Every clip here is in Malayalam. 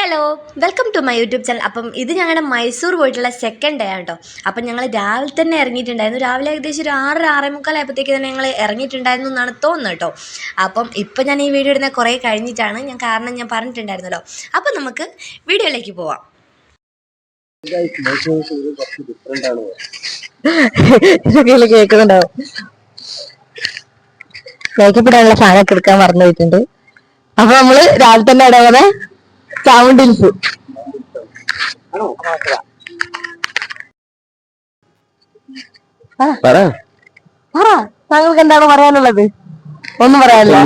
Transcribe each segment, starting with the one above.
Hello, welcome to my YouTube channel. അപ്പം ഇത് ഞങ്ങളുടെ മൈസൂർ പോയിട്ടുള്ള സെക്കൻഡ് ഡേ ആണ് കേട്ടോ. അപ്പം ഞങ്ങൾ രാവിലെ തന്നെ ഇറങ്ങിയിട്ടുണ്ടായിരുന്നു. രാവിലെ ഏകദേശം ഒരു 6-6:45 ആയപ്പോഴത്തേക്ക് തന്നെ ഞങ്ങൾ ഇറങ്ങിയിട്ടുണ്ടായിരുന്നു എന്നാണ് തോന്നുന്നത് കേട്ടോ. അപ്പം ഇപ്പം ഞാൻ ഈ വീഡിയോ ഇടുന്ന കുറേ കഴിഞ്ഞിട്ടാണ്, കാരണം ഞാൻ പറഞ്ഞിട്ടുണ്ടായിരുന്നല്ലോ. അപ്പം നമുക്ക് വീഡിയോയിലേക്ക് പോവാം. കേൾക്കുന്നുണ്ടാവും. മേക്കപ്പ് ഇടാനുള്ള സാധനമൊക്കെ എടുക്കാൻ മറന്നു പോയിട്ടുണ്ട്. അപ്പൊ നമ്മള് രാവിലെ തന്നെ ഇടവന്നെ ചാമുണ്ടി ഹിൽസ്. താങ്കൾക്ക് എന്താണ് പറയാനുള്ളത്? ഒന്നും പറയാനില്ല.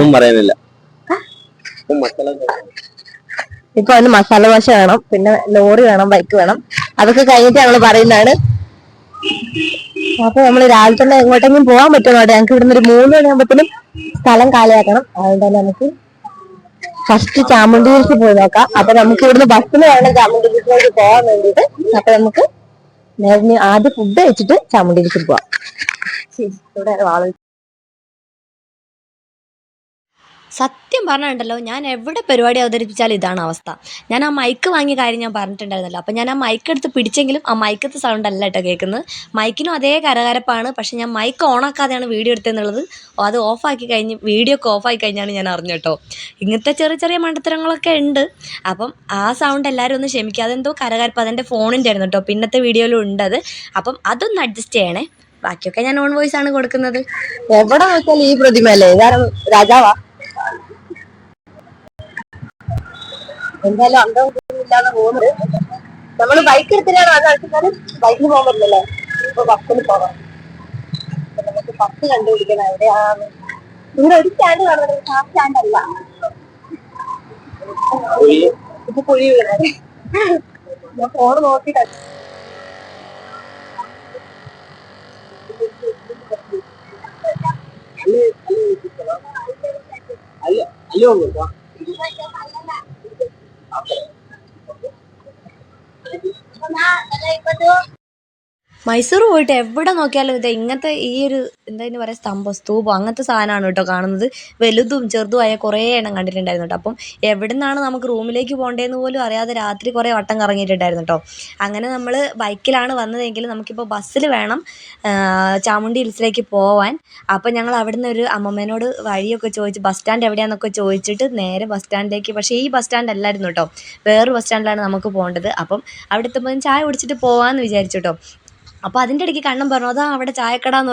ഇപ്പൊ അതിന് മസാല ദോശ വേണം, പിന്നെ ലോറി വേണം, ബൈക്ക് വേണം. അതൊക്കെ കഴിഞ്ഞിട്ട് ഞങ്ങള് പറയുന്നതാണ്. അപ്പൊ നമ്മള് രാവിലെ തന്നെ എങ്ങോട്ടെങ്കിലും പോകാൻ പറ്റുമോ? ഞങ്ങൾക്ക് ഇവിടുന്ന് ഒരു 3 മണിയാകുമ്പോഴത്തേനും സ്ഥലം കാലിയാക്കണം. അതുകൊണ്ട് തന്നെ നമുക്ക് ഫസ്റ്റ് ചാമുണ്ടി ഹിൽസ് പോയി നോക്കാം. അപ്പൊ നമുക്ക് ഇവിടുന്ന് ബസ്സിന് വേണം ചാമുണ്ടി ഹിൽസിലേക്ക് പോകാൻ വേണ്ടിട്ട്. അപ്പൊ നമുക്ക് ആദ്യം ഫുഡ് കഴിച്ചിട്ട് ചാമുണ്ടി ഹിൽസിൽ പോവാം. ഇവിടെ ആള് സത്യം പറഞ്ഞിട്ടുണ്ടല്ലോ, ഞാൻ എവിടെ പരിപാടി അവതരിപ്പിച്ചാലും ഇതാണ് അവസ്ഥ. ഞാൻ ആ മൈക്ക് വാങ്ങിയ കാര്യം ഞാൻ പറഞ്ഞിട്ടുണ്ടായിരുന്നല്ലോ. അപ്പം ഞാൻ ആ മൈക്ക് എടുത്ത് പിടിച്ചെങ്കിലും ആ മൈക്കത്തെ സൗണ്ട് അല്ല കേട്ടോ കേൾക്കുന്നത്. മൈക്കിനും അതേ കരകരപ്പാണ്. പക്ഷെ ഞാൻ മൈക്ക് ഓണാക്കാതെയാണ് വീഡിയോ എടുത്തതെന്നുള്ളത് അത് ഓഫാക്കി കഴിഞ്ഞ് വീഡിയോ ഒക്കെ ഓഫാക്കി കഴിഞ്ഞാണ് ഞാൻ അറിഞ്ഞു കേട്ടോ. ഇങ്ങനത്തെ ചെറിയ ചെറിയ മണ്ടത്തരങ്ങളൊക്കെ ഉണ്ട്. അപ്പം ആ സൗണ്ട് എല്ലാവരും ഒന്ന് ക്ഷമിക്കുക. അതെന്തോ കരകരപ്പ് അതെൻ്റെ ഫോണിൻ്റെ ആയിരുന്നു കേട്ടോ. പിന്നത്തെ വീഡിയോയിലും ഉണ്ടത്. അപ്പം അതൊന്ന് അഡ്ജസ്റ്റ് ചെയ്യണേ. ബാക്കിയൊക്കെ ഞാൻ ഓൺ വോയിസ് ആണ് കൊടുക്കുന്നത്. എവിടെ നോക്കിയാലും ഈ പ്രതിമയല്ലേ രാജാവാ. എന്തായാലും അന്തമില്ലാതെ പോകുന്നത്. നമ്മള് ബൈക്ക് എടുത്തിട്ടാണ് അത് കളിച്ചാലും ബൈക്കിന് പോകാൻ പറ്റില്ലല്ലോ. ഇപ്പൊ ബസ്സിന് പോകാം. നമുക്ക് ബസ് കണ്ടുപിടിക്കണം എവിടെയാണ്. ഇവിടെ ഒരു സ്റ്റാൻഡ് കാണുന്നത് ആ സ്റ്റാൻഡ് അല്ല. ഇപ്പൊ കുഴി വീണേ. ഞാൻ ഫോണ് നോക്കി അയ്യോ മൈസൂർ പോയിട്ട് എവിടെ നോക്കിയാലും ഇത് ഇങ്ങനത്തെ ഈ ഒരു എന്താ പറയുക സ്തൂപം അങ്ങനത്തെ സാധനമാണ് കേട്ടോ കാണുന്നത്. വലുതും ചെറുതുമായ കുറേ എണ്ണം കണ്ടിട്ടുണ്ടായിരുന്നു കേട്ടോ. അപ്പം എവിടെ നിന്നാണ് നമുക്ക് റൂമിലേക്ക് പോകേണ്ടതെന്ന് പോലും അറിയാതെ രാത്രി കുറേ വട്ടം കറങ്ങിയിട്ടുണ്ടായിരുന്നു കേട്ടോ. അങ്ങനെ നമ്മൾ ബൈക്കിലാണ് വന്നതെങ്കിൽ നമുക്കിപ്പോൾ ബസ്സിൽ വേണം ചാമുണ്ടി ഹിൽസിലേക്ക് പോവാൻ. അപ്പോൾ ഞങ്ങൾ അവിടുന്ന് ഒരു അമ്മമ്മേനോട് വഴിയൊക്കെ ചോദിച്ച് ബസ് സ്റ്റാൻഡ് എവിടെയാണെന്നൊക്കെ ചോദിച്ചിട്ട് നേരെ ബസ് സ്റ്റാൻഡിലേക്ക്, പക്ഷേ ഈ ബസ് സ്റ്റാൻഡ് അല്ലായിരുന്നു കേട്ടോ, വേറൊരു ബസ് സ്റ്റാൻഡിലാണ് നമുക്ക് പോകേണ്ടത്. അപ്പം അവിടെ എത്തുമ്പോൾ ചായ കുടിച്ചിട്ട് പോകാമെന്ന് വിചാരിച്ചു കേട്ടോ. അപ്പോൾ അതിൻ്റെ ഇടയ്ക്ക് കണ്ണൻ പറഞ്ഞു, അതാ അവിടെ ചായക്കട എന്ന്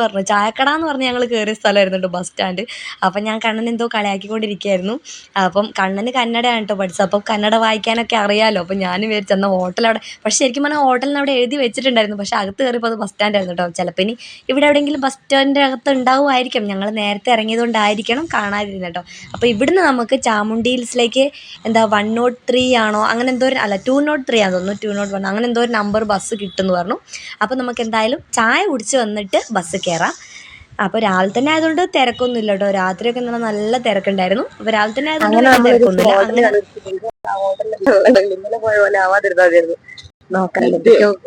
പറഞ്ഞ് ഞങ്ങൾ കയറിയ സ്ഥലമായിരുന്നു കേട്ടോ ബസ് സ്റ്റാൻഡ്. അപ്പം ഞാൻ കണ്ണൻ എന്തോ കളിയാക്കിക്കൊണ്ടിരിക്കുകയായിരുന്നു. അപ്പം കണ്ണന് കന്നഡയാണ് കേട്ടോ പഠിച്ചത്. അപ്പം കന്നഡ വായിക്കാനൊക്കെ അറിയാമല്ലോ. അപ്പം ഞാൻ വിചാരിച്ചു എന്നാൽ ഹോട്ടലവിടെ, പക്ഷേ ശരിക്കും പറഞ്ഞാൽ ഹോട്ടലിന് അവിടെ എഴുതി വെച്ചിട്ടുണ്ടായിരുന്നു. പക്ഷേ അകത്ത് കയറിയപ്പോൾ അത് ബസ് സ്റ്റാൻഡായിരുന്നു കേട്ടോ. ചിലപ്പോൾ ഇനി ഇവിടെ എവിടെയെങ്കിലും ബസ് സ്റ്റാൻഡിൻ്റെ അകത്ത് ഉണ്ടാവുമായിരിക്കും. ഞങ്ങൾ നേരത്തെ ഇറങ്ങിയതുകൊണ്ടായിരിക്കണം കാണാതിരുന്നത് കേട്ടോ. അപ്പോൾ ഇവിടുന്ന് നമുക്ക് ചാമുണ്ടി ഹിൽസിലേക്ക് 103 ആണോ അങ്ങനെ എന്തോ അല്ല 203 ആണെന്ന് തോന്നുന്നു, 201 അങ്ങനെ എന്തോ ഒരു നമ്പർ ബസ് കിട്ടുമെന്ന് പറഞ്ഞു. അപ്പോൾ നമുക്ക് എന്തായാലും ചായ കുടിച്ച് വന്നിട്ട് ബസ് കയറാം. അപ്പോൾ രാവിലെ തന്നെ ആയതുകൊണ്ട് തിരക്കൊന്നുമില്ല കേട്ടോ. രാത്രിയൊക്കെ നല്ല തിരക്കുണ്ടായിരുന്നു. അപ്പോൾ രാവിലെ തന്നെ ആയതുകൊണ്ട് തിരക്കൊന്നുമില്ല.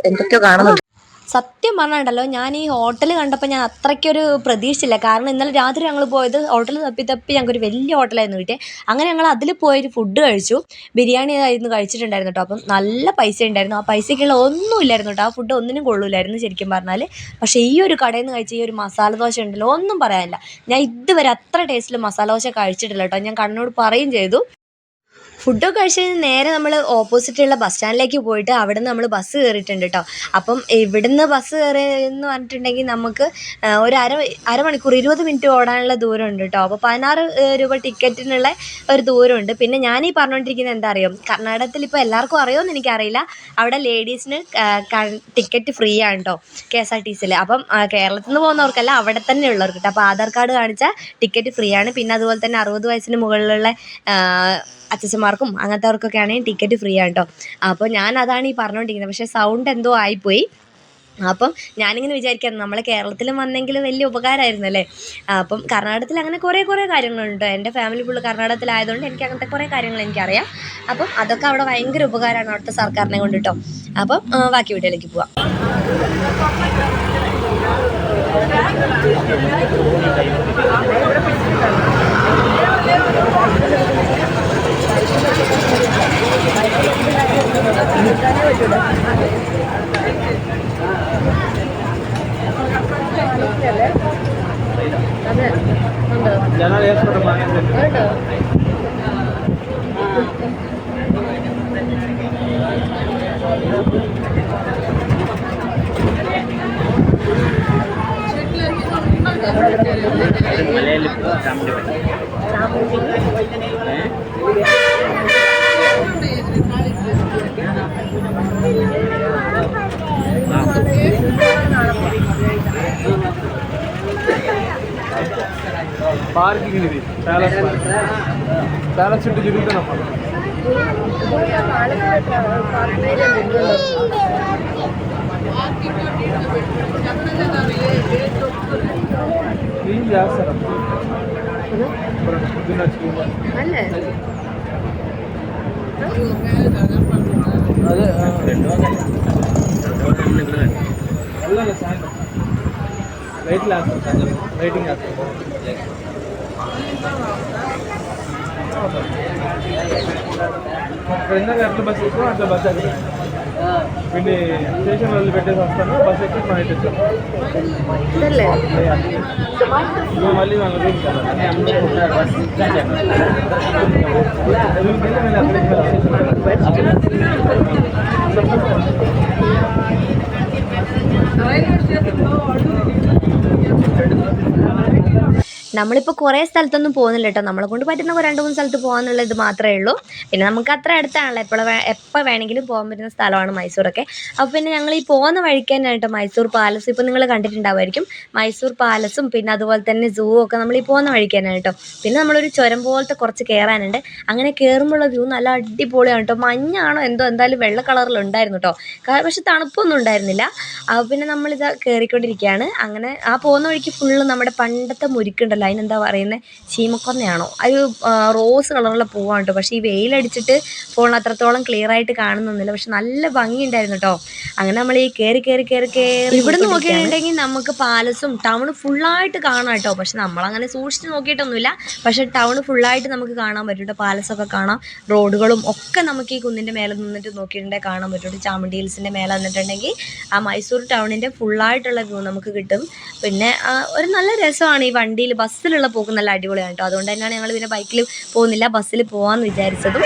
എന്തൊക്കെയോ കാണുന്നുണ്ട്. സത്യം പറഞ്ഞിട്ടുണ്ടല്ലോ, ഞാൻ ഈ ഹോട്ടൽ കണ്ടപ്പോൾ ഞാൻ അത്രയ്ക്കൊരു പ്രതീക്ഷിച്ചില്ല. കാരണം ഇന്നലെ രാത്രി ഞങ്ങൾ പോയത് ഹോട്ടൽ തപ്പി ഞങ്ങൾക്കൊരു വലിയ ഹോട്ടലായിരുന്നു കിട്ടിയത്. അങ്ങനെ ഞങ്ങൾ അതിൽ പോയൊരു ഫുഡ് കഴിച്ചു. ബിരിയാണി ആയിരുന്നു കഴിച്ചിട്ടുണ്ടായിരുന്നു കേട്ടോ. അപ്പം നല്ല പൈസ ഉണ്ടായിരുന്നു. ആ പൈസയ്ക്കുള്ള ഒന്നും ഇല്ലായിരുന്നു കേട്ടോ. ആ ഫുഡ് ഒന്നിനും കൊള്ളൂലായിരുന്നു ശരിക്കും പറഞ്ഞാൽ. പക്ഷേ ഈ ഒരു കടയിൽ നിന്ന് കഴിച്ച ഈ ഒരു മസാല ദോശ ഉണ്ടല്ലോ, ഒന്നും പറയാനില്ല. ഞാൻ ഇതുവരെ അത്ര ടേസ്റ്റിൽ മസാല ദോശ കഴിച്ചിട്ടില്ല കേട്ടോ. ഞാൻ കണ്ണോട് പറയുകയും ചെയ്തു. ഫുഡൊക്കെ കഴിച്ച് കഴിഞ്ഞ് നേരെ നമ്മൾ ഓപ്പോസിറ്റുള്ള ബസ് സ്റ്റാൻഡിലേക്ക് പോയിട്ട് അവിടെ നിന്ന് നമ്മൾ ബസ് കയറിയിട്ടുണ്ട് കേട്ടോ. അപ്പം ഇവിടുന്ന് ബസ് കയറിയെന്ന് പറഞ്ഞിട്ടുണ്ടെങ്കിൽ നമുക്ക് ഒരു അരമണിക്കൂർ 20 മിനിറ്റ് ഓടാനുള്ള ദൂരമുണ്ട് കേട്ടോ. അപ്പോൾ 16 രൂപ ടിക്കറ്റിനുള്ള ഒരു ദൂരമുണ്ട്. പിന്നെ ഞാനീ പറഞ്ഞുകൊണ്ടിരിക്കുന്നത് എന്താ അറിയോ, കർണാടകത്തിൽ ഇപ്പോൾ എല്ലാവർക്കും അറിയുമെന്ന് എനിക്കറിയില്ല, അവിടെ ലേഡീസിന് ടിക്കറ്റ് ഫ്രീ ആണ് കേട്ടോ KSRTCയിൽ. അപ്പം കേരളത്തിൽ നിന്ന് പോകുന്നവർക്കല്ല, അവിടെ തന്നെ ഉള്ളവർക്ക് കേട്ടോ. അപ്പോൾ ആധാർ കാർഡ് കാണിച്ചാൽ ടിക്കറ്റ് ഫ്രീ ആണ്. പിന്നെ അതുപോലെ തന്നെ 60 വയസ്സിന് മുകളിലുള്ള അച്ഛന്മാർക്കും അങ്ങനത്തെവർക്കൊക്കെ ആണെങ്കിൽ ടിക്കറ്റ് ഫ്രീ ആണ് കേട്ടോ. അപ്പോൾ ഞാൻ അതാണ് ഈ പറഞ്ഞുകൊണ്ടിരിക്കുന്നത്. പക്ഷേ സൗണ്ട് എന്തോ ആയിപ്പോയി. അപ്പം ഞാനിങ്ങനെ വിചാരിക്കായിരുന്നു, നമ്മളെ കേരളത്തിലും വന്നെങ്കിൽ വലിയ ഉപകാരമായിരുന്നു അല്ലേ. അപ്പം കർണാടകത്തിൽ അങ്ങനെ കുറേ കാര്യങ്ങളുണ്ട്. എൻ്റെ ഫാമിലി ഫുള്ള് കർണാടകത്തിലായതുകൊണ്ട് എനിക്ക് അങ്ങനത്തെ കുറേ കാര്യങ്ങൾ എനിക്കറിയാം. അപ്പം അതൊക്കെ അവിടെ ഭയങ്കര ഉപകാരമാണ് അവിടുത്തെ സർക്കാരിനെ കൊണ്ട് കേട്ടോ. അപ്പം ബാക്കി വീഡിയോയിലേക്ക് പോവാം. పార్కింగ్ ఇది ప్యాలెస్ ప్యాలెస్ చుట్టూ తిరుగుతున్నాం క్లీన్ చేస్తారు పొద్దున్న అదే వెళ్ళాలి సాయంత్రం లైట్లు వేస్తారు లైటింగ్ వేస్తారు ఇందాక ఎట్లా బస్ ఎక్కువ అట్లా బస్ ఎక్కడ వీడిని స్టేషన్ వదిలి పెట్టేసి వస్తాను బస్ ఎక్కి మా ఇంటి వచ్చాను మళ్ళీ వాళ్ళ రూమ్ നമ്മളിപ്പോൾ കുറേ സ്ഥലത്തൊന്നും പോകുന്നില്ല കേട്ടോ. നമ്മളെ കൊണ്ട് പറ്റുന്ന 2-3 സ്ഥലത്ത് പോകാനുള്ള ഇത് മാത്രമേ ഉള്ളൂ. പിന്നെ നമുക്ക് അത്ര അടുത്താണല്ലോ, എപ്പോൾ വേണമെങ്കിലും പോകാൻ പറ്റുന്ന സ്ഥലമാണ് മൈസൂറൊക്കെ. അപ്പോൾ പിന്നെ ഞങ്ങൾ ഈ പോകുന്ന വഴിക്ക് തന്നെ കേട്ടോ മൈസൂർ പാലസ് ഇപ്പോൾ നിങ്ങൾ കണ്ടിട്ടുണ്ടാവുമായിരിക്കും. മൈസൂർ പാലസും പിന്നെ അതുപോലെ തന്നെ സൂ ഒക്കെ നമ്മൾ ഈ പോകുന്ന വഴിക്ക് തന്നെ കേട്ടോ. പിന്നെ നമ്മളൊരു ചുരം പോലത്തെ കുറച്ച് കയറാനുണ്ട്. അങ്ങനെ കയറുമ്പോഴുള്ള വ്യൂ നല്ല അടിപൊളിയാണ് കേട്ടോ. മഞ്ഞാണോ എന്തോ, എന്തായാലും വെള്ള കളറിലുണ്ടായിരുന്നു കേട്ടോ. പക്ഷെ തണുപ്പൊന്നും ഉണ്ടായിരുന്നില്ല. പിന്നെ നമ്മളിത് കയറിക്കൊണ്ടിരിക്കുകയാണ്. അങ്ങനെ ആ പോകുന്ന വഴിക്ക് ഫുള്ള് നമ്മുടെ പണ്ടത്തെ മുരിക്കുണ്ടല്ലോ, അതിനെന്താ പറയുന്നത്, ചീമക്കൊന്നയാണോ, അത് റോസ് കളറുള്ള പൂവാണ് കേട്ടോ. പക്ഷേ ഈ വെയിലടിച്ചിട്ട് ഫോൺ അത്രത്തോളം ക്ലിയർ ആയിട്ട് കാണുന്നൊന്നുമില്ല. പക്ഷെ നല്ല ഭംഗിയുണ്ടായിരുന്നു കേട്ടോ. അങ്ങനെ നമ്മൾ ഈ കയറി ഇവിടെ നോക്കിയിട്ടുണ്ടെങ്കിൽ നമുക്ക് പാലസും ടൗൺ ഫുള്ളായിട്ട് കാണാം കേട്ടോ. പക്ഷെ നമ്മളങ്ങനെ സൂക്ഷിച്ച് നോക്കിയിട്ടൊന്നുമില്ല. പക്ഷെ ടൗൺ ഫുള്ളായിട്ട് നമുക്ക് കാണാൻ പറ്റും കേട്ടോ. പാലസൊക്കെ കാണാം, റോഡുകളും ഒക്കെ നമുക്ക് ഈ കുന്നിൻ്റെ മേലെ നിന്നിട്ട് നോക്കിയിട്ടുണ്ടെങ്കിൽ കാണാൻ പറ്റും. ചാമുണ്ഡി ഹിൽസിൻ്റെ മേലെ നിന്നിട്ടുണ്ടെങ്കിൽ ആ മൈസൂർ ടൗണിൻ്റെ ഫുള്ളായിട്ടുള്ള വ്യൂ നമുക്ക് കിട്ടും. പിന്നെ ഒരു നല്ല രസമാണ് ഈ വണ്ടിയിൽ, ബസ്സിലുള്ള പോക്ക് നല്ല അടിപൊളിയാണ് കേട്ടോ. അതുകൊണ്ട് തന്നെയാണ് ഞങ്ങൾ പിന്നെ ബൈക്കിൽ പോകുന്നില്ല, ബസ്സിൽ പോകാമെന്ന് വിചാരിച്ചതും.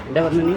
എന്താ പറഞ്ഞു നീ?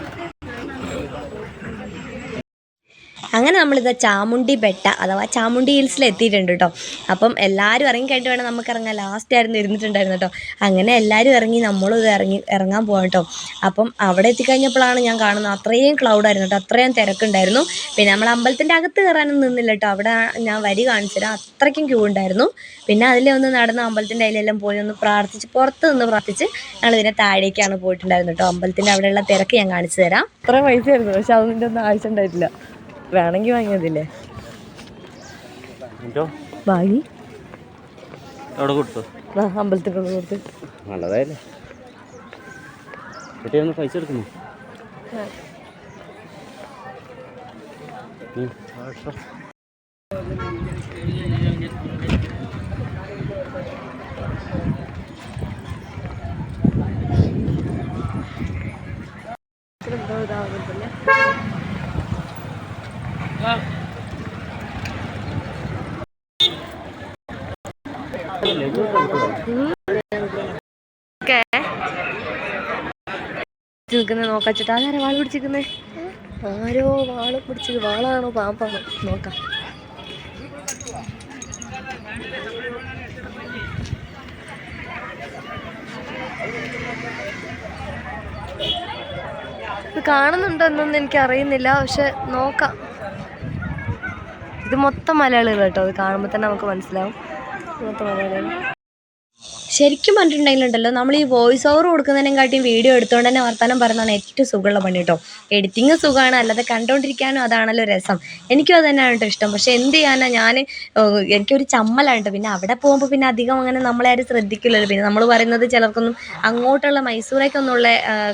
അങ്ങനെ നമ്മളിത് ചാമുണ്ഡി ബെട്ട അഥവാ ചാമുണ്ഡി ഹിൽസിൽ എത്തിയിട്ടുണ്ട് കേട്ടോ. അപ്പം എല്ലാവരും ഇറങ്ങി കഴിഞ്ഞിട്ട് വേണം നമുക്ക് ഇറങ്ങാൻ. ലാസ്റ്റ് ആയിരുന്നു ഇരുന്നിട്ടുണ്ടായിരുന്നു കേട്ടോ. അങ്ങനെ എല്ലാവരും ഇറങ്ങി, നമ്മളും ഇത് ഇറങ്ങാൻ പോകാം കേട്ടോ. അപ്പം അവിടെ എത്തിക്കഴിഞ്ഞപ്പോഴാണ് ഞാൻ കാണുന്നത് അത്രയും ക്ലൗഡായിരുന്നു കേട്ടോ, അത്രയും തിരക്കുണ്ടായിരുന്നു. പിന്നെ നമ്മൾ അമ്പലത്തിൻ്റെ അകത്ത് കയറാനൊന്നും നിന്നില്ല കേട്ടോ. അവിടെ ഞാൻ വരി കാണിച്ചു തരാം, അത്രയ്ക്കും ക്യൂ ഉണ്ടായിരുന്നു. പിന്നെ അതിലെ ഒന്ന് നടന്ന് അമ്പലത്തിൻ്റെ അതിലെല്ലാം പോയി ഒന്ന് പ്രാർത്ഥിച്ച്, പുറത്ത് നിന്ന് പ്രാർത്ഥിച്ച് ഞങ്ങൾ ഇതിനെ താഴേക്കാണ് പോയിട്ടുണ്ടായിരുന്നു കേട്ടോ. അമ്പലത്തിൻ്റെ അവിടെയുള്ള തിരക്ക് ഞാൻ കാണിച്ചു തരാം. അത്ര പൈസ ആയിരുന്നു, പക്ഷെ അതിൻ്റെ ഒന്നും ആവശ്യം ഉണ്ടായിട്ടില്ല. വേണമെങ്കിൽ വാങ്ങിയതില്ലേ, വാങ്ങി എവിടെ കൊടുത്തു? അമ്പലത്തിനോട് കൊടുത്ത്. നല്ലതായല്ലേ, കുട്ടിയൊന്ന് പൈസ എടുക്കുന്നു. നിൽക്കുന്നത് നോക്കാച്ചിട്ട് ആരാ വാള് പിടിച്ചിരിക്കുന്നത്? ആരോ വാള് പിടിച്ചത്, വാളാണോ പാമ്പാണോ നോക്കാം. ഇത് കാണുന്നുണ്ടോ എന്നൊന്നും എനിക്കറിയുന്നില്ല, പക്ഷെ നോക്കാം. ഇത് മൊത്തം മലയാളികൾ കേട്ടോ, അത് കാണുമ്പോൾ തന്നെ നമുക്ക് മനസ്സിലാവും മൊത്തം മലയാളികൾ. ശരിക്കും പറഞ്ഞിട്ടുണ്ടെങ്കിലുണ്ടല്ലോ, നമ്മൾ ഈ വോയിസ് ഓവർ കൊടുക്കുന്നതിനെക്കാട്ടിയും വീഡിയോ എടുത്തുകൊണ്ട് തന്നെ വർത്തമാനം പറയുന്നതാണ് ഏറ്റവും സുഖമുള്ള പണി കേട്ടോ. എഡിറ്റിങ് സുഖമാണ്, അല്ലാതെ കണ്ടുകൊണ്ടിരിക്കാനും അതാണല്ലോ രസം. എനിക്കും അത് തന്നെയാണ് കേട്ടോ ഇഷ്ടം. പക്ഷേ എന്ത് ചെയ്യാനാ, എനിക്കൊരു ചമ്മലാണ് കേട്ടോ. പിന്നെ അവിടെ പോകുമ്പോൾ പിന്നെ അധികം അങ്ങനെ നമ്മളെ ആരും ശ്രദ്ധിക്കില്ലല്ലോ. പിന്നെ നമ്മൾ പറയുന്നത് ചിലർക്കൊന്നും അങ്ങോട്ടുള്ള മൈസൂരേക്കൊന്നുള്ള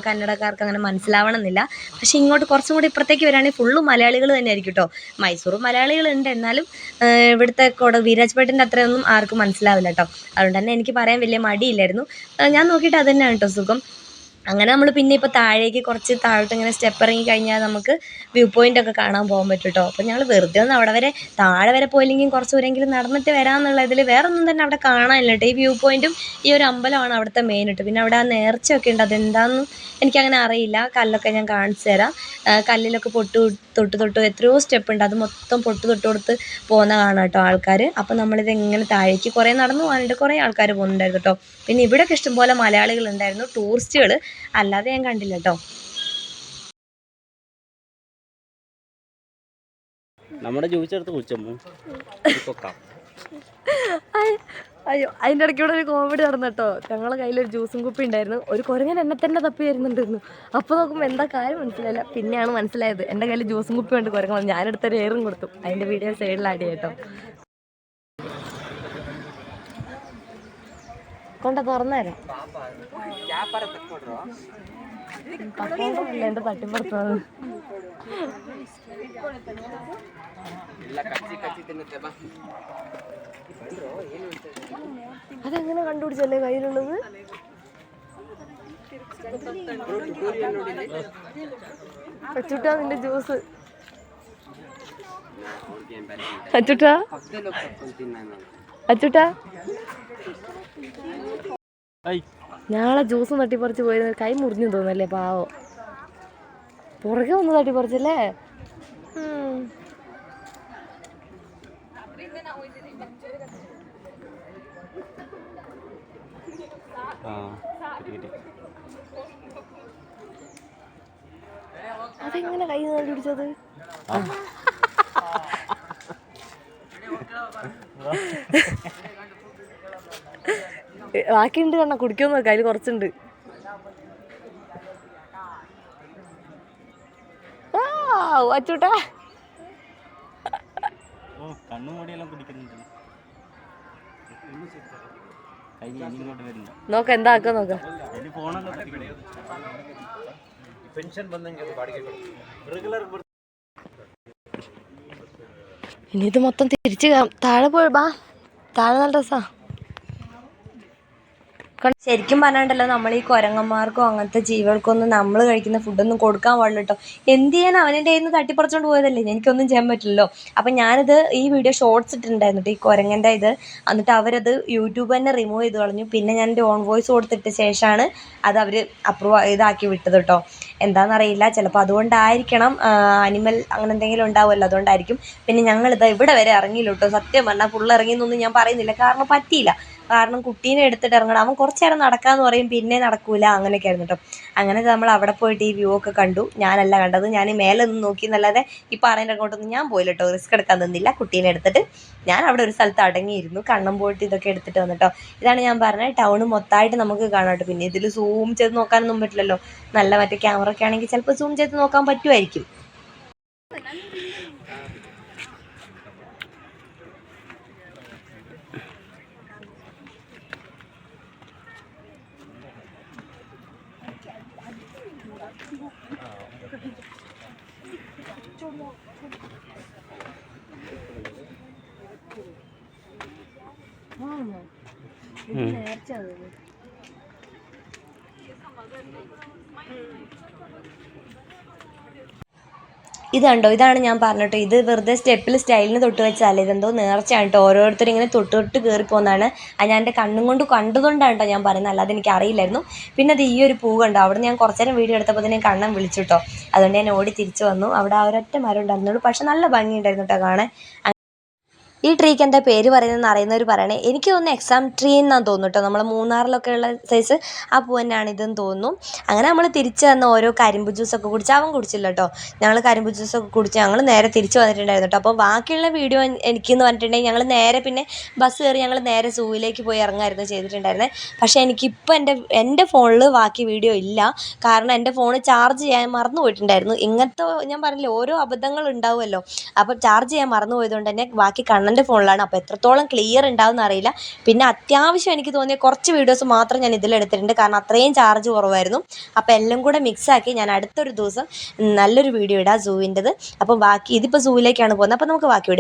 കന്നഡക്കാർക്ക് അങ്ങനെ മനസ്സിലാവണമെന്നില്ല. പക്ഷേ ഇങ്ങോട്ട് കുറച്ചും കൂടി ഇപ്പുറത്തേക്ക് വരികയാണെങ്കിൽ ഫുള്ള് മലയാളികൾ തന്നെ ആയിരിക്കും കേട്ടോ. മൈസൂർ മലയാളികളുണ്ട്, എന്നാലും ഇവിടുത്തെ വീരാജ്പേട്ടിൻ്റെ അത്രയൊന്നും ആർക്കും മനസ്സിലാവില്ല കേട്ടോ. അതുകൊണ്ട് തന്നെ എനിക്ക് പറയാൻ വലിയ മടിയില്ലായിരുന്നു. ഞാൻ നോക്കിയിട്ട് അത് തന്നെയാണ് കേട്ടോ സുഖം. അങ്ങനെ നമ്മൾ പിന്നെ ഇപ്പോൾ താഴേക്ക് കുറച്ച് താഴോട്ട് ഇങ്ങനെ സ്റ്റെപ്പ് ഇറങ്ങി കഴിഞ്ഞാൽ നമുക്ക് വ്യൂ പോയിൻ്റ് ഒക്കെ കാണാൻ പോകാൻ പറ്റും കേട്ടോ. അപ്പോൾ ഞങ്ങൾ വെറുതെ ഒന്ന് അവിടെ വരെ താഴെ വരെ പോയില്ലെങ്കിൽ കുറച്ച് ദൂരെങ്കിലും നടന്നിട്ട് വരാമെന്നുള്ള ഇതിൽ വേറെ ഒന്നും തന്നെ അവിടെ കാണാനില്ല കേട്ടോ. ഈ വ്യൂ പോയിൻറ്റും ഈ ഒരു അമ്പലമാണ് അവിടുത്തെ മെയിൻ കേട്ടോ. പിന്നെ അവിടെ ആ നേർച്ചയൊക്കെ ഉണ്ട്, അതെന്താണെന്നും എനിക്കങ്ങനെ അറിയില്ല. കല്ലൊക്കെ ഞാൻ കാണിച്ചു തരാം. കല്ലിലൊക്കെ തൊട്ട് എത്രയോ സ്റ്റെപ്പ് ഉണ്ട്, അത് മൊത്തം തൊട്ട് കൊടുത്ത് പോകുന്ന കാണാം കേട്ടോ ആൾക്കാർ. അപ്പോൾ നമ്മളിത് ഇങ്ങനെ താഴേക്ക് കുറേ നടന്നു പോകാനുണ്ട്, കുറേ ആൾക്കാർ പോകുന്നുണ്ടായിരുന്നു കേട്ടോ. പിന്നെ ഇവിടെയൊക്കെ ഇഷ്ടംപോലെ മലയാളികളുണ്ടായിരുന്നു, ടൂറിസ്റ്റുകൾ, അല്ലാതെ ഞാൻ കണ്ടില്ല കേട്ടോ. നമ്മുടെ ജ്യൂസെടുത്ത് കുടിച്ചമ്മോ. അയ്യോ, അതിൻ്റെ ഇടയ്ക്കൂടെ ഒരു കോമഡി നടന്നു കേട്ടോ. ഞങ്ങളുടെ കയ്യിലൊരു ജ്യൂസും കുപ്പി ഉണ്ടായിരുന്നു. ഒരു കുരങ്ങൻ എന്നെ തന്നെ തപ്പി വരുന്നുണ്ടായിരുന്നു. അപ്പോൾ നോക്കുമ്പോൾ എന്താ കാര്യം മനസ്സിലായില്ല. പിന്നെയാണ് മനസ്സിലായത് എൻ്റെ കയ്യിൽ ജ്യൂസും കുപ്പി ഉണ്ട് കുരങ്ങൻ. ഞാനെടുത്തൊരു ഏറും കൊടുത്തു. അതിൻ്റെ വീഡിയോ സൈഡിൽ ആഡ് കേട്ടോ. കൊണ്ട തുറന്നേരം എൻ്റെ തട്ടിപ്പുറത്താണ്. അതെങ്ങനെ കണ്ടുപിടിച്ചല്ലേ കയ്യിലുള്ളത്? അച്ചുട്ടാ നിന്റെ ജ്യൂസ്. അച്ചുട്ടാ അച്ചുട്ടാ ഞങ്ങളെ ജ്യൂസ് തട്ടിപ്പറിച്ച് പോയത് കൈ മുറിഞ്ഞു തോന്നല്ലേ പാവോ. പുറകെ ഒന്ന് തട്ടിപ്പറിച്ചല്ലേ. അതെങ്ങനെ കൈ കണ്ടുപിടിച്ചത്? ബാക്കിയുണ്ട് കണ്ണ, കുടിക്കുമെന്ന് നോക്കാം, അതിൽ കുറച്ചുണ്ട്. അച്ചൂട്ടാ നോക്ക എന്താ ആക്ക നോക്ക. ഇനി ഇത് മൊത്തം തിരിച്ച് താഴെ പോയി ബാ. താഴെ നല്ല രസാ. ശരിക്കും പറഞ്ഞിട്ടുണ്ടല്ലോ, നമ്മൾ ഈ കുരങ്ങന്മാർക്കോ അങ്ങനത്തെ ജീവികൾക്കൊന്നും നമ്മൾ കഴിക്കുന്ന ഫുഡൊന്നും കൊടുക്കാൻ പാടില്ല കേട്ടോ. എന്ത് ചെയ്യാൻ, അവൻ്റെ കയ്യിൽ നിന്ന് തട്ടിപ്പറിച്ചോണ്ട് പോയതല്ലേ, എനിക്കൊന്നും ചെയ്യാൻ പറ്റില്ലല്ലോ. അപ്പം ഞാനിത് ഈ വീഡിയോ ഷോർട്സ് ഇട്ടിട്ടുണ്ടായിരുന്നു കേട്ടോ, ഈ കുരങ്ങൻ്റെ ഇത്. എന്നിട്ട് അവരത് യൂട്യൂബ് തന്നെ റിമൂവ് ചെയ്ത് കളഞ്ഞു. പിന്നെ ഞാൻ എൻ്റെ ഓൺ വോയിസ് കൊടുത്തിട്ട ശേഷമാണ് അത് അവർ ഇതാക്കി വിട്ടത് കേട്ടോ. എന്താണെന്നറിയില്ല, ചിലപ്പോൾ അതുകൊണ്ടായിരിക്കണം, അനിമൽ അങ്ങനെ എന്തെങ്കിലും ഉണ്ടാവുമല്ലോ, അതുകൊണ്ടായിരിക്കും. പിന്നെ ഞങ്ങളിത് ഇവിടെ വരെ ഇറങ്ങിയില്ല കേട്ടോ. സത്യം പറഞ്ഞാൽ ഫുൾ ഇറങ്ങിയെന്നൊന്നും ഞാൻ പറയുന്നില്ല, കാരണം പറ്റിയില്ല. കാരണം കുട്ടീനെ എടുത്തിട്ട് ഇറങ്ങണം, അവൻ കുറച്ച് നേരം നടക്കാമെന്ന് പറയും, പിന്നെ നടക്കൂല, അങ്ങനെയൊക്കെ ആയിരുന്നു കേട്ടോ. അങ്ങനെ നമ്മൾ അവിടെ പോയിട്ട് ഈ വ്യൂ ഒക്കെ കണ്ടു. ഞാനല്ല കണ്ടത്, ഞാൻ മേലെ നിന്ന് നോക്കി എന്നല്ലാതെ ഈ പാറേൻ്റെ അങ്ങോട്ടൊന്നും ഞാൻ പോയില്ല കേട്ടോ. റിസ്ക് എടുക്കാൻ തന്നില്ല. കുട്ടീനെ എടുത്തിട്ട് ഞാൻ അവിടെ ഒരു സ്ഥലത്ത് അടങ്ങിയിരുന്നു, കണ്ണം പോയിട്ട് ഇതൊക്കെ എടുത്തിട്ട് വന്നിട്ടോ. ഇതാണ് ഞാൻ പറഞ്ഞത്, ടൗൺ മൊത്തമായിട്ട് നമുക്ക് കാണാം കേട്ടോ. പിന്നെ ഇതിൽ സൂം ചെയ്ത് നോക്കാനൊന്നും പറ്റില്ലല്ലോ. നല്ല മറ്റേ ക്യാമറ ഒക്കെ ആണെങ്കിൽ ചിലപ്പോൾ സൂം ചെയ്ത് നോക്കാൻ പറ്റുമായിരിക്കും. ഇത് കണ്ടോ, ഇതാണ് ഞാൻ പറഞ്ഞിട്ടോ. ഇത് വെറുതെ സ്റ്റെപ്പിൽ സ്റ്റൈലിന് തൊട്ട് വെച്ചാലേ, ഇതെന്തോ നേർച്ചയാണ് കേട്ടോ. ഓരോരുത്തരും ഇങ്ങനെ തൊട്ട് കയറി പോകുന്നതാണ്. അത് ഞാൻ എൻ്റെ കണ്ണും കൊണ്ട് കണ്ടതുകൊണ്ടാണ് കേട്ടോ ഞാൻ പറയുന്നത്, അല്ലാതെ എനിക്ക് അറിയില്ലായിരുന്നു. പിന്നെ അത് ഈ ഒരു പൂ കണ്ടോ, അവിടെ ഞാൻ കുറച്ച് നേരം വീഡിയോ എടുത്തപ്പോൾ തന്നെ കണ്ണൻ വിളിച്ചു കേട്ടോ. അതുകൊണ്ട് ഞാൻ ഓടി തിരിച്ചു വന്നു. അവിടെ ആ ഒരൊറ്റ മരം ഉണ്ടായിരുന്നുള്ളൂ, പക്ഷെ നല്ല ഭംഗിയുണ്ടായിരുന്നു കേട്ടോ കാണാൻ. ഈ ട്രീക്ക് എന്താ പേര് പറയുന്നതെന്ന് അറിയുന്നവർ പറയണേ. എനിക്ക് തോന്നുന്നു എക്സാം ട്രീ എന്നാണ് തോന്നുന്നു കേട്ടോ. നമ്മൾ മൂന്നാറിലൊക്കെ ഉള്ള സൈസ് ആ പൂ തന്നെയാണ് ഇതെന്ന് തോന്നുന്നു. അങ്ങനെ നമ്മൾ തിരിച്ച് വന്ന് ഓരോ കരിമ്പ് ജ്യൂസൊക്കെ കുടിച്ച്, അവൻ കുടിച്ചില്ല കേട്ടോ. ഞങ്ങൾ കരിമ്പ് ജ്യൂസൊക്കെ കുടിച്ച് ഞങ്ങൾ നേരെ തിരിച്ച് വന്നിട്ടുണ്ടായിരുന്നു കേട്ടോ. അപ്പോൾ ബാക്കിയുള്ള വീഡിയോ എനിക്കെന്ന് പറഞ്ഞിട്ടുണ്ടെങ്കിൽ ഞങ്ങൾ നേരെ പിന്നെ ബസ് കയറി ഞങ്ങൾ നേരെ സൂവിലേക്ക് പോയി ഇറങ്ങായിരുന്നു ചെയ്തിട്ടുണ്ടായിരുന്നത്. പക്ഷേ എനിക്കിപ്പോൾ എൻ്റെ ഫോണിൽ ബാക്കി വീഡിയോ ഇല്ല, കാരണം എൻ്റെ ഫോൺ ചാർജ് ചെയ്യാൻ മറന്നു പോയിട്ടുണ്ടായിരുന്നു. ഇങ്ങനത്തെ ഞാൻ പറഞ്ഞില്ലേ, ഓരോ അബദ്ധങ്ങൾ ഉണ്ടാവുമല്ലോ. അപ്പോൾ ചാർജ് ചെയ്യാൻ മറന്നു പോയതുകൊണ്ട് തന്നെ ബാക്കി കണ്ണൻ്റെ ഫോണിലാണ്. അപ്പോൾ എത്രത്തോളം ക്ലിയർ ഉണ്ടാവുമെന്ന് അറിയില്ല. പിന്നെ അത്യാവശ്യം എനിക്ക് തോന്നിയ കുറച്ച് വീഡിയോസ് മാത്രം ഞാൻ ഇതിലെടുത്തിട്ടുണ്ട്, കാരണം അത്രയും ചാർജ് കുറവായിരുന്നു. അപ്പോൾ എല്ലാം കൂടെ മിക്സാക്കി ഞാൻ അടുത്തൊരു ദിവസം നല്ലൊരു വീഡിയോ ഇടാം സൂവിൻ്റെത്. അപ്പോൾ ബാക്കി ഇതിപ്പോൾ സൂവിലേക്കാണ് പോകുന്നത്. അപ്പോൾ നമുക്ക് ബാക്കി വീഡിയോ